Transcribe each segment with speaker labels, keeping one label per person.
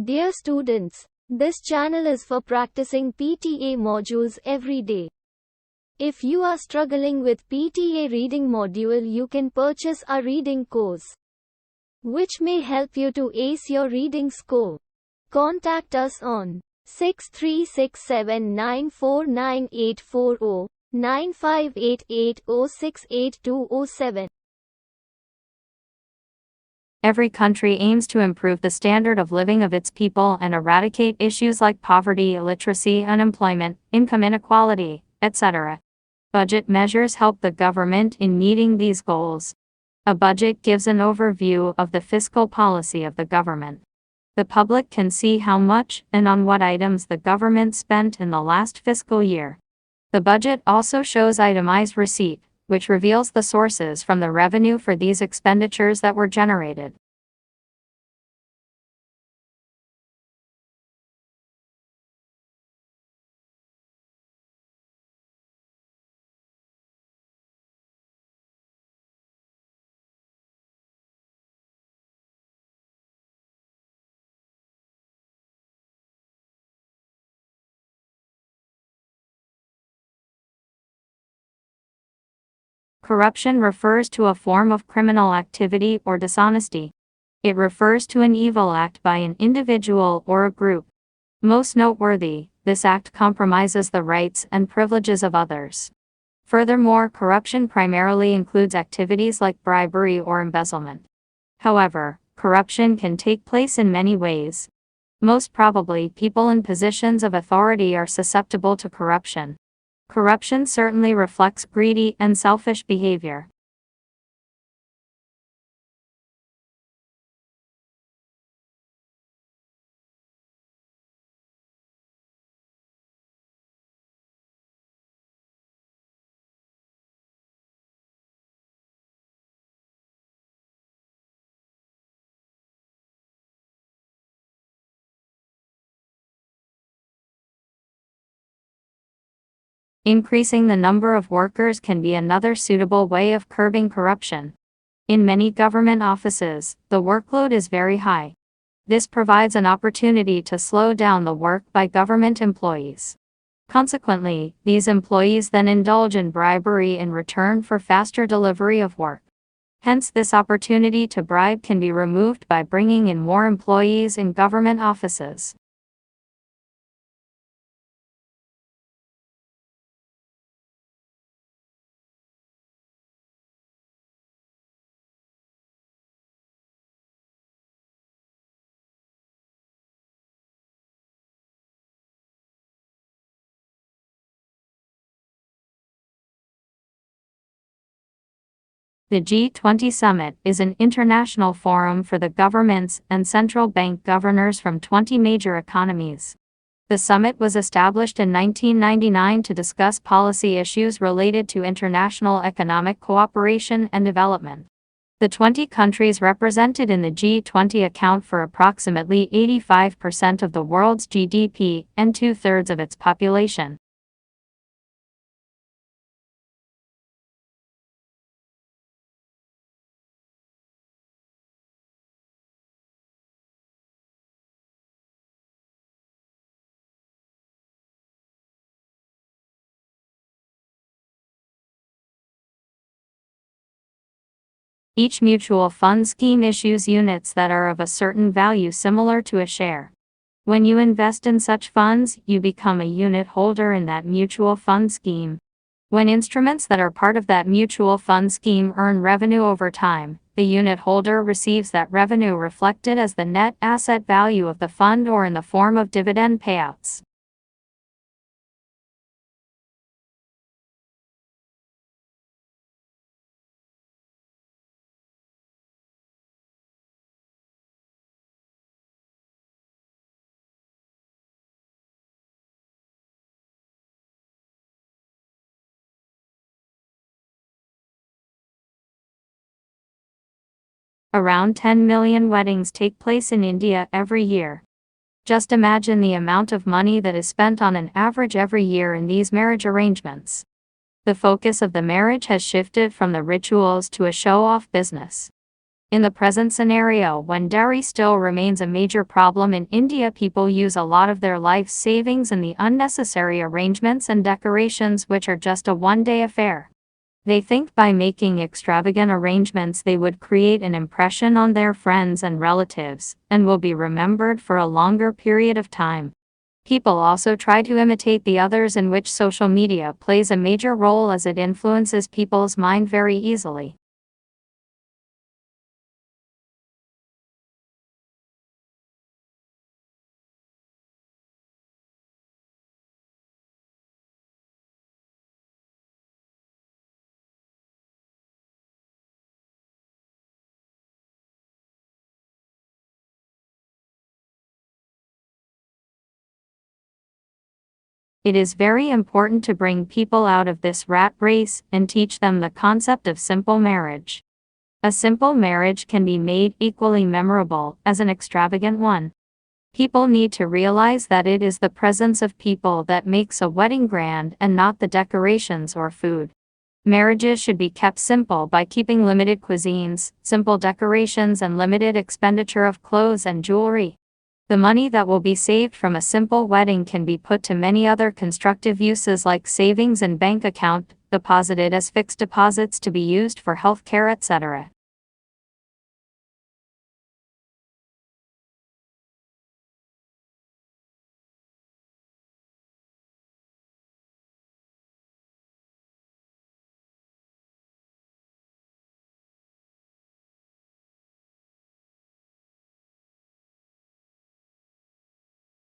Speaker 1: Dear students, this channel is for practicing PTA modules every day. If you are struggling with PTA reading module, you can purchase a reading course, which may help you to ace your reading score. Contact us on 6367949840, 9588068207.
Speaker 2: Every country aims to improve the standard of living of its people and eradicate issues like poverty, illiteracy, unemployment, income inequality, etc. Budget measures help the government in meeting these goals. A budget gives an overview of the fiscal policy of the government. The public can see how much and on what items the government spent in the last fiscal year. The budget also shows itemized receipt, which reveals the sources from the revenue for these expenditures that were generated. Corruption refers to a form of criminal activity or dishonesty. It refers to an evil act by an individual or a group. Most noteworthy, this act compromises the rights and privileges of others. Furthermore, corruption primarily includes activities like bribery or embezzlement. However, corruption can take place in many ways. Most probably, people in positions of authority are susceptible to corruption. Corruption certainly reflects greedy and selfish behavior. Increasing the number of workers can be another suitable way of curbing corruption. In many government offices, the workload is very high. This provides an opportunity to slow down the work by government employees. Consequently, these employees then indulge in bribery in return for faster delivery of work. Hence, this opportunity to bribe can be removed by bringing in more employees in government offices. The G20 Summit is an international forum for the governments and central bank governors from 20 major economies. The summit was established in 1999 to discuss policy issues related to international economic cooperation and development. The 20 countries represented in the G20 account for approximately 85% of the world's GDP and 2/3 of its population. Each mutual fund scheme issues units that are of a certain value similar to a share. When you invest in such funds, you become a unit holder in that mutual fund scheme. When instruments that are part of that mutual fund scheme earn revenue over time, the unit holder receives that revenue reflected as the net asset value of the fund or in the form of dividend payouts. Around 10 million weddings take place in India every year. Just imagine the amount of money that is spent on an average every year in these marriage arrangements. The focus of the marriage has shifted from the rituals to a show-off business. In the present scenario, when dowry still remains a major problem in India, people use a lot of their life savings in the unnecessary arrangements and decorations, which are just a one-day affair. They think by making extravagant arrangements they would create an impression on their friends and relatives, and will be remembered for a longer period of time. People also try to imitate the others, in which social media plays a major role as it influences people's mind very easily. It is very important to bring people out of this rat race and teach them the concept of simple marriage. A simple marriage can be made equally memorable as an extravagant one. People need to realize that it is the presence of people that makes a wedding grand and not the decorations or food. Marriages should be kept simple by keeping limited cuisines, simple decorations, and limited expenditure of clothes and jewelry. The money that will be saved from a simple wedding can be put to many other constructive uses like savings and bank account, deposited as fixed deposits to be used for healthcare, etc.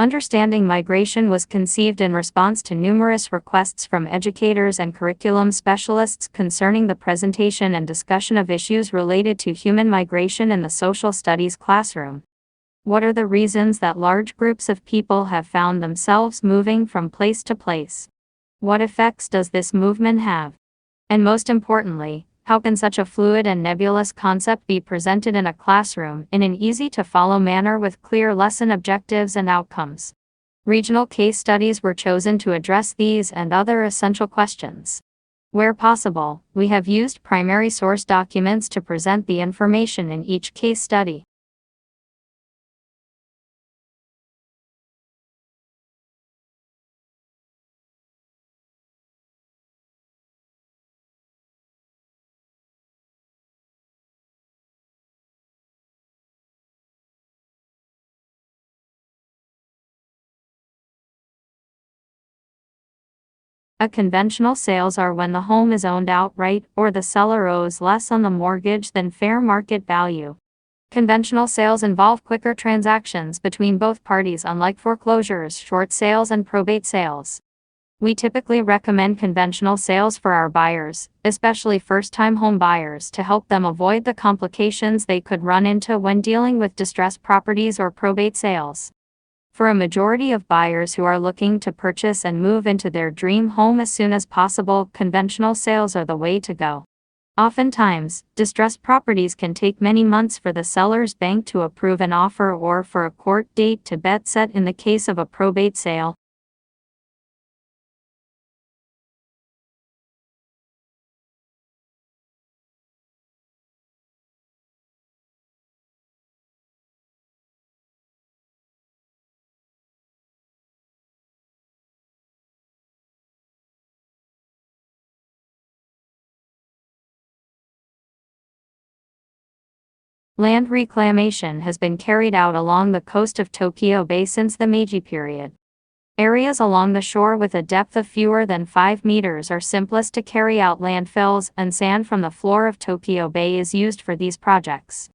Speaker 2: Understanding migration was conceived in response to numerous requests from educators and curriculum specialists concerning the presentation and discussion of issues related to human migration in the social studies classroom. What are the reasons that large groups of people have found themselves moving from place to place? What effects does this movement have? And most importantly, how can such a fluid and nebulous concept be presented in a classroom in an easy-to-follow manner with clear lesson objectives and outcomes? Regional case studies were chosen to address these and other essential questions. Where possible, we have used primary source documents to present the information in each case study. A conventional sales are when the home is owned outright or the seller owes less on the mortgage than fair market value. Conventional sales involve quicker transactions between both parties, unlike foreclosures, short sales, and probate sales. We typically recommend conventional sales for our buyers, especially first-time home buyers, to help them avoid the complications they could run into when dealing with distressed properties or probate sales. For a majority of buyers who are looking to purchase and move into their dream home as soon as possible, conventional sales are the way to go. Oftentimes, distressed properties can take many months for the seller's bank to approve an offer or for a court date to be set in the case of a probate sale. Land reclamation has been carried out along the coast of Tokyo Bay since the Meiji period. Areas along the shore with a depth of fewer than 5 meters are simplest to carry out. Landfills and sand from the floor of Tokyo Bay is used for these projects.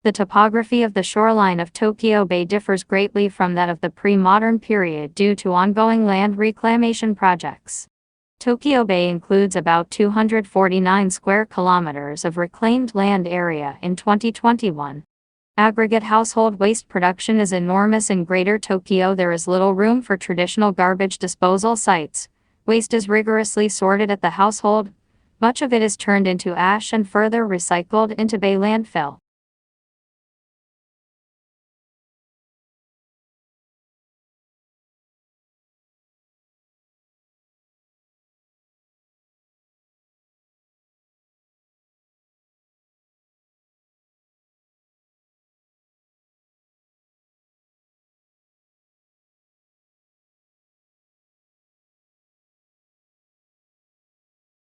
Speaker 2: The topography of the shoreline of Tokyo Bay differs greatly from that of the pre-modern period due to ongoing land reclamation projects. Tokyo Bay includes about 249 square kilometers of reclaimed land area in 2021. Aggregate household waste production is enormous in Greater Tokyo. There is little room for traditional garbage disposal sites. Waste is rigorously sorted at the household. Much of it is turned into ash and further recycled into Bay landfill.